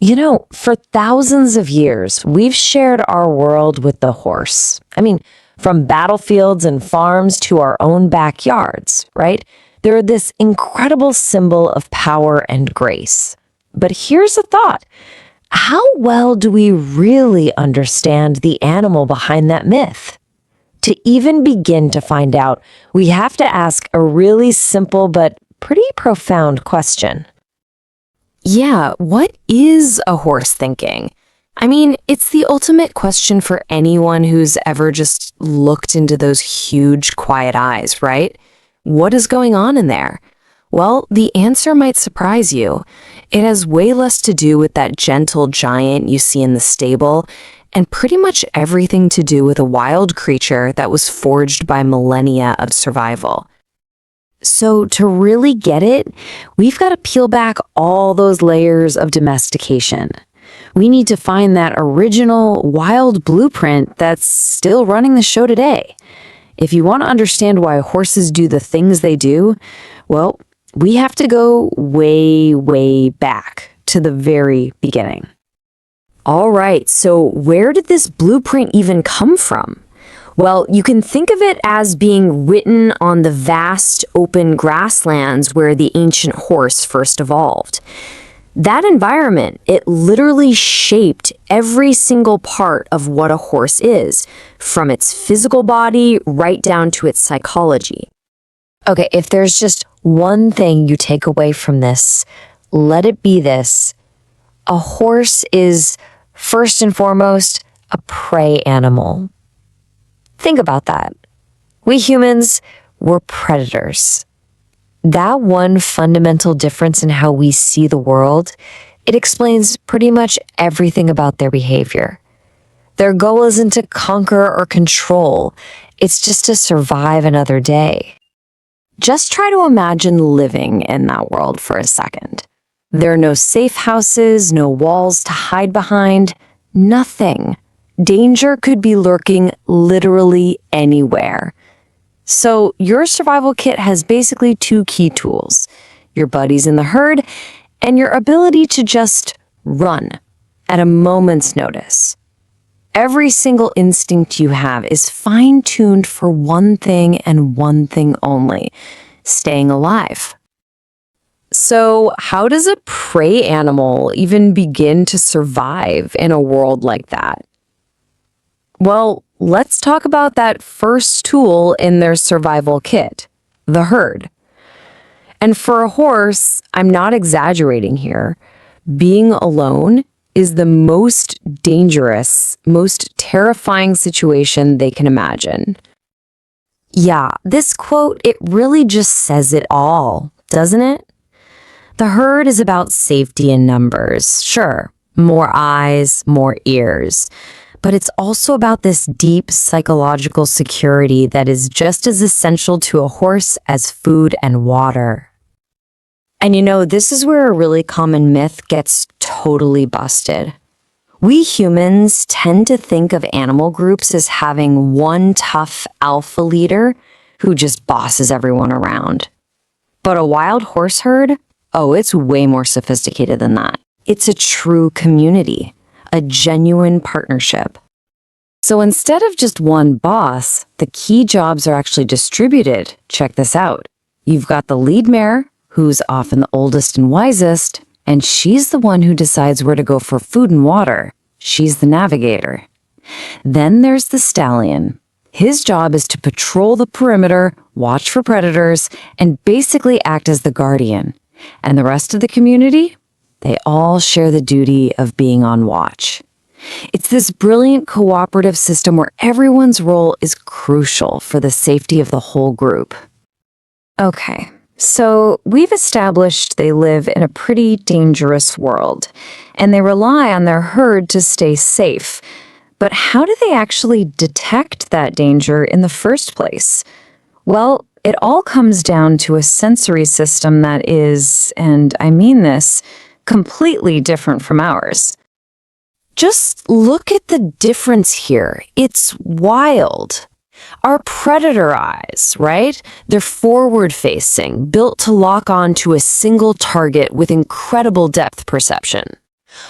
For thousands of years, we've shared our world with the horse. From battlefields and farms to our own backyards, right? They're this incredible symbol of power and grace. But here's a thought. How well do we really understand the animal behind that myth? To even begin to find out, we have to ask a really simple but pretty profound question. Yeah, what is a horse thinking? It's the ultimate question for anyone who's ever just looked into those huge, quiet eyes, right? What is going on in there? Well, the answer might surprise you. It has way less to do with that gentle giant you see in the stable, and pretty much everything to do with a wild creature that was forged by millennia of survival. So to really get it, we've got to peel back all those layers of domestication. We need to find that original wild blueprint that's still running the show today. If you want to understand why horses do the things they do, well, we have to go way, way back to the very beginning. All right, so where did this blueprint even come from? Well, you can think of it as being written on the vast open grasslands where the ancient horse first evolved. That environment, it literally shaped every single part of what a horse is, from its physical body right down to its psychology. Okay, if there's just one thing you take away from this, let it be this. A horse is, first and foremost, a prey animal. Think about that. We humans, we're predators. That one fundamental difference in how we see the world, it explains pretty much everything about their behavior. Their goal isn't to conquer or control, it's just to survive another day. Just try to imagine living in that world for a second. There are no safe houses, no walls to hide behind, nothing. Danger could be lurking literally anywhere. So your survival kit has basically two key tools: your buddies in the herd and your ability to just run at a moment's notice. Every single instinct you have is fine-tuned for one thing and one thing only: staying alive. So how does a prey animal even begin to survive in a world like that? Well, let's talk about that first tool in their survival kit, the herd. And for a horse, I'm not exaggerating here, being alone is the most dangerous, most terrifying situation they can imagine. Yeah, this quote, it really just says it all, doesn't it? The herd is about safety in numbers, sure, more eyes, more ears. But it's also about this deep psychological security that is just as essential to a horse as food and water. And this is where a really common myth gets totally busted. We humans tend to think of animal groups as having one tough alpha leader who just bosses everyone around. But a wild horse herd? Oh, it's way more sophisticated than that. It's a true community. A genuine partnership. So instead of just one boss, the key jobs are actually distributed. Check this out. You've got the lead mare, who's often the oldest and wisest, and she's the one who decides where to go for food and water. She's the navigator. Then there's the stallion. His job is to patrol the perimeter, watch for predators, and basically act as the guardian. And the rest of the community? They all share the duty of being on watch. It's this brilliant cooperative system where everyone's role is crucial for the safety of the whole group. Okay, so we've established they live in a pretty dangerous world, and they rely on their herd to stay safe. But how do they actually detect that danger in the first place? Well, it all comes down to a sensory system that is, and I mean this, completely different from ours. Just look at the difference here. It's wild. Our predator eyes, right? They're forward-facing, built to lock on to a single target with incredible depth perception.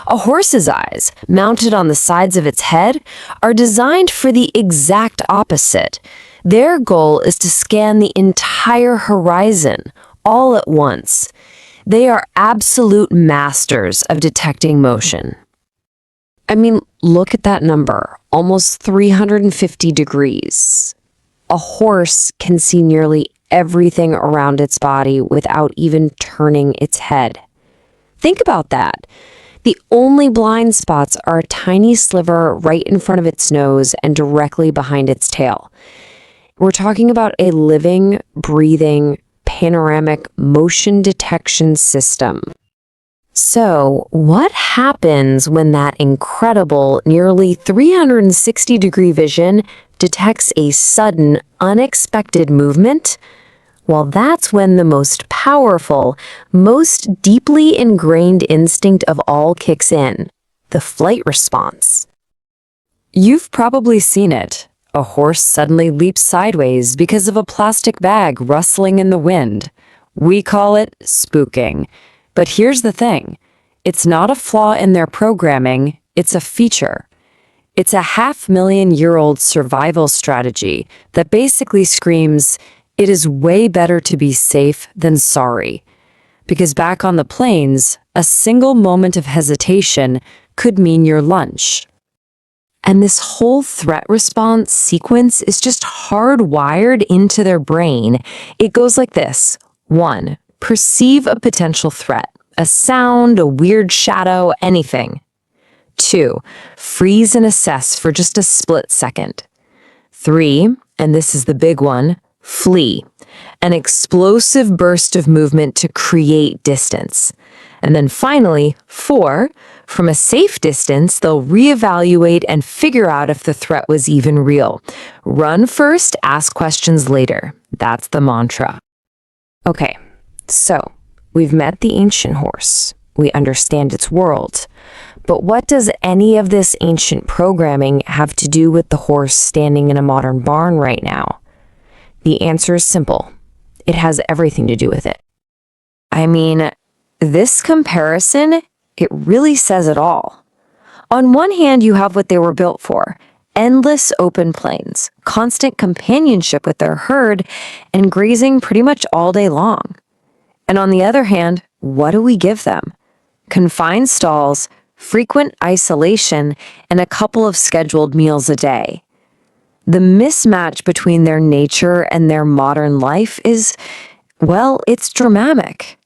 A horse's eyes, mounted on the sides of its head, are designed for the exact opposite. Their goal is to scan the entire horizon, all at once. They are absolute masters of detecting motion. I mean, look at that number, almost 350 degrees. A horse can see nearly everything around its body without even turning its head. Think about that. The only blind spots are a tiny sliver right in front of its nose and directly behind its tail. We're talking about a living, breathing, panoramic motion detection system. So, what happens when that incredible, nearly 360-degree vision detects a sudden, unexpected movement? Well, that's when the most powerful, most deeply ingrained instinct of all kicks in, the flight response. You've probably seen it. A horse suddenly leaps sideways because of a plastic bag rustling in the wind. We call it spooking. But here's the thing. It's not a flaw in their programming, it's a feature. It's a 500,000-year-old survival strategy that basically screams, it is way better to be safe than sorry. Because back on the plains, a single moment of hesitation could mean your lunch. And this whole threat response sequence is just hardwired into their brain. It goes like this. 1. Perceive a potential threat, a sound, a weird shadow, anything. 2. Freeze and assess for just a split second. 3, and this is the big one, flee, an explosive burst of movement to create distance. And then finally, 4, from a safe distance, they'll reevaluate and figure out if the threat was even real. Run first, ask questions later. That's the mantra. Okay, so we've met the ancient horse. We understand its world. But what does any of this ancient programming have to do with the horse standing in a modern barn right now? The answer is simple. It has everything to do with it. I mean, this comparison, it really says it all. On one hand, you have what they were built for, endless open plains, constant companionship with their herd, and grazing pretty much all day long. And on the other hand, what do we give them? Confined stalls, frequent isolation, and a couple of scheduled meals a day. The mismatch between their nature and their modern life is, well, it's dramatic.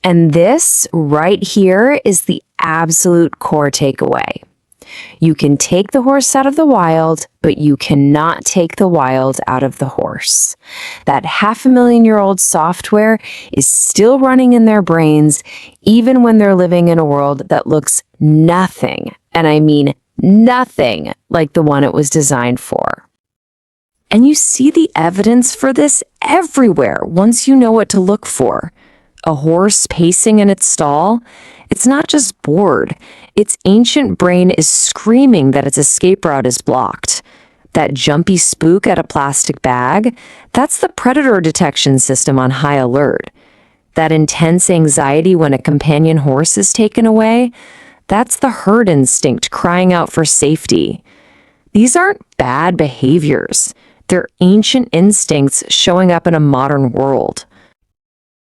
And this right here is the absolute core takeaway. You can take the horse out of the wild, but you cannot take the wild out of the horse. That 500,000-year-old software is still running in their brains, even when they're living in a world that looks nothing, and I mean nothing, like the one it was designed for. And you see the evidence for this everywhere once you know what to look for. A horse pacing in its stall, it's not just bored. Its ancient brain is screaming that its escape route is blocked. That jumpy spook at a plastic bag, that's the predator detection system on high alert. That intense anxiety when a companion horse is taken away, that's the herd instinct crying out for safety. These aren't bad behaviors. They're ancient instincts showing up in a modern world.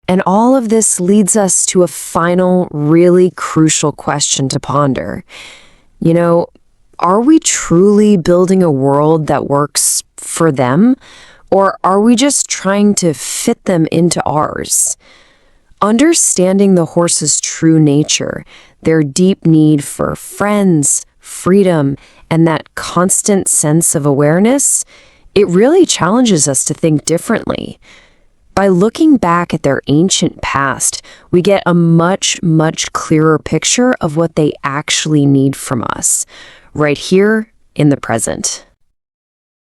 And all of this leads us to a final, really crucial question to ponder. You know, are we truly building a world that works for them? Or are we just trying to fit them into ours? Understanding the horse's true nature, their deep need for friends, freedom, and that constant sense of awareness, it really challenges us to think differently. By looking back at their ancient past, we get a much, much clearer picture of what they actually need from us, right here in the present.